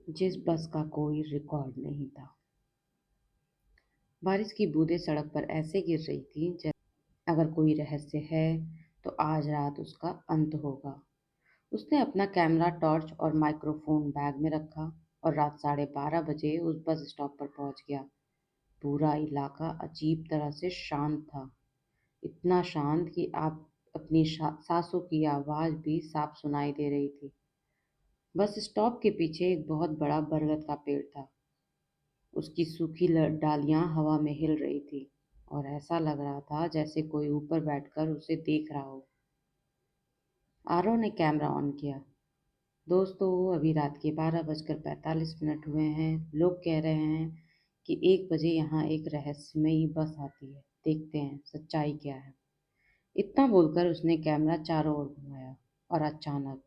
जिस बस का कोई रिकॉर्ड नहीं था। बारिश की बूंदें सड़क पर ऐसे गिर रही थी जैसे अगर कोई रहस्य है तो आज रात उसका अंत होगा। उसने अपना कैमरा, टॉर्च और माइक्रोफोन बैग में रखा और रात 12:30 बजे उस बस स्टॉप पर पहुंच गया। पूरा इलाका अजीब तरह से शांत था, इतना शांत कि आप अपनी सांसों की आवाज भी साफ सुनाई दे रही थी। बस स्टॉप के पीछे एक बहुत बड़ा बरगद का पेड़ था। उसकी सूखी डालियां हवा में हिल रही थी और ऐसा लग रहा था जैसे कोई ऊपर बैठकर उसे देख रहा हो। आरव ने कैमरा ऑन किया। दोस्तों, अभी रात के 12:45 हुए हैं। लोग कह रहे हैं कि 1 बजे यहाँ एक रहस्यमयी बस आती है। देखते हैं सच्चाई क्या है। इतना बोलकर उसने कैमरा चारों ओर घुमाया और अचानक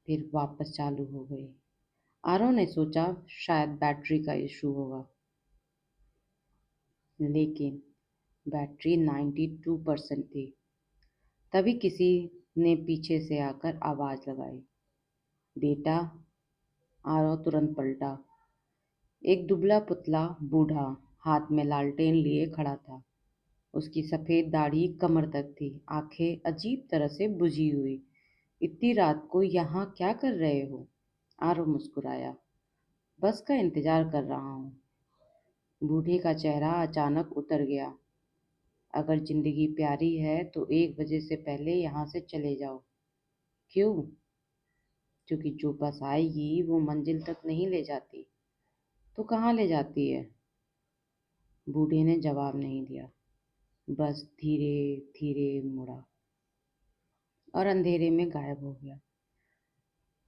फिर वापस चालू हो गई। आरव ने सोचा शायद बैटरी का इशू होगा, लेकिन बैटरी 92% थी। तभी किसी ने पीछे से आकर आवाज लगाई, बेटा। आरव तुरंत पलटा। एक दुबला पुतला बूढ़ा हाथ में लालटेन लिए खड़ा था। उसकी सफेद दाढ़ी कमर तक थी, आंखें अजीब तरह से बुझी हुई। इतनी रात को यहाँ क्या कर रहे हो? आरव मुस्कुराया। बस का इंतजार कर रहा हूँ। बूढ़े का चेहरा अचानक उतर गया। अगर जिंदगी प्यारी है तो 1 बजे से पहले यहाँ से चले जाओ। क्यों? क्योंकि जो बस आएगी वो मंजिल तक नहीं ले जाती। तो कहाँ ले जाती है? बूढ़े ने जवाब नहीं दिया, बस धीरे धीरे मुड़ा और अंधेरे में गायब हो गया।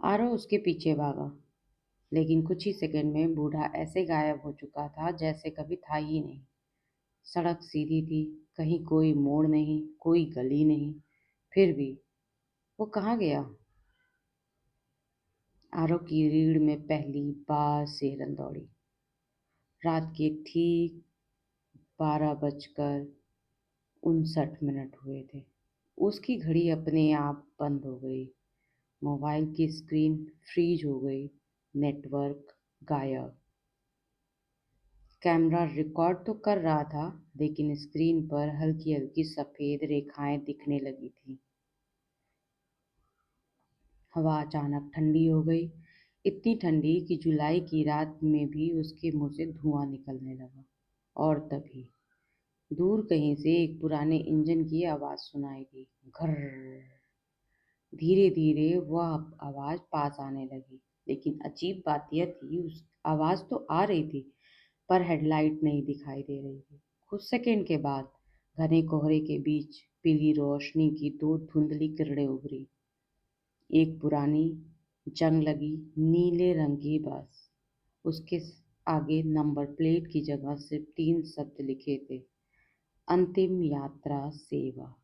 आरव उसके पीछे भागा, लेकिन कुछ ही सेकंड में बूढ़ा ऐसे गायब हो चुका था जैसे कभी था ही नहीं। सड़क सीधी थी, कहीं कोई मोड़ नहीं, कोई गली नहीं। फिर भी वो कहाँ गया? आरव की रीढ़ में पहली बार सिरन दौड़ी। रात के ठीक 12:59 हुए थे। उसकी घड़ी अपने आप बंद हो गई। मोबाइल की स्क्रीन फ्रीज हो गई। नेटवर्क गायब। कैमरा रिकॉर्ड तो कर रहा था, लेकिन स्क्रीन पर हल्की हल्की सफेद रेखाएं दिखने लगी थी। हवा अचानक ठंडी हो गई, इतनी ठंडी कि जुलाई की रात में भी उसके मुंह से धुआं निकलने लगा। और तभी दूर कहीं से एक पुराने इंजन की आवाज सुनाई दी, घर। धीरे धीरे वह आवाज पास आने लगी, लेकिन अजीब बात यह थी उस आवाज तो आ रही थी, पर हेडलाइट नहीं दिखाई दे रही थी। कुछ सेकंड के बाद घने कोहरे के बीच पीली रोशनी की दो धुंधली किरणें उभरी। एक पुरानी जंग लगी नीले रंग की बस। उसके आगे नंबर प्लेट की जगह सिर्फ 3 शब्द लिखे थे, अंतिम यात्रा सेवा।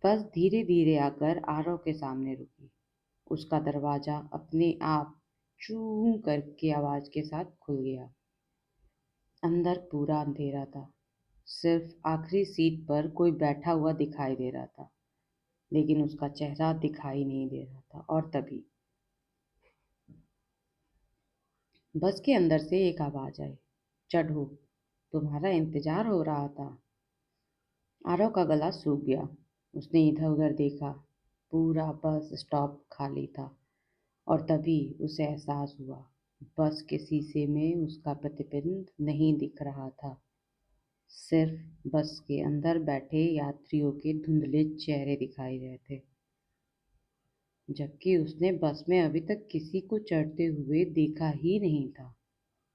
बस धीरे धीरे आकर आरव के सामने रुकी। उसका दरवाजा अपने आप चूं करके आवाज के साथ खुल गया। अंदर पूरा अंधेरा था। सिर्फ आखिरी सीट पर कोई बैठा हुआ दिखाई दे रहा था, लेकिन उसका चेहरा दिखाई नहीं दे रहा था। और तभी बस के अंदर से एक आवाज आई, चढ़ो, तुम्हारा इंतजार हो रहा था। आरव का गला सूख गया। उसने इधर उधर देखा। पूरा बस स्टॉप खाली था। और तभी उसे एहसास हुआ, बस के शीशे में उसका प्रतिबिंब नहीं दिख रहा था। सिर्फ बस के अंदर बैठे यात्रियों के धुंधले चेहरे दिखाई रहे थे, जबकि उसने बस में अभी तक किसी को चढ़ते हुए देखा ही नहीं था।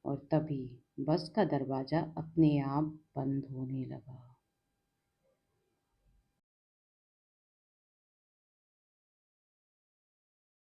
और तभी बस का दरवाजा अपने आप बंद होने लगा।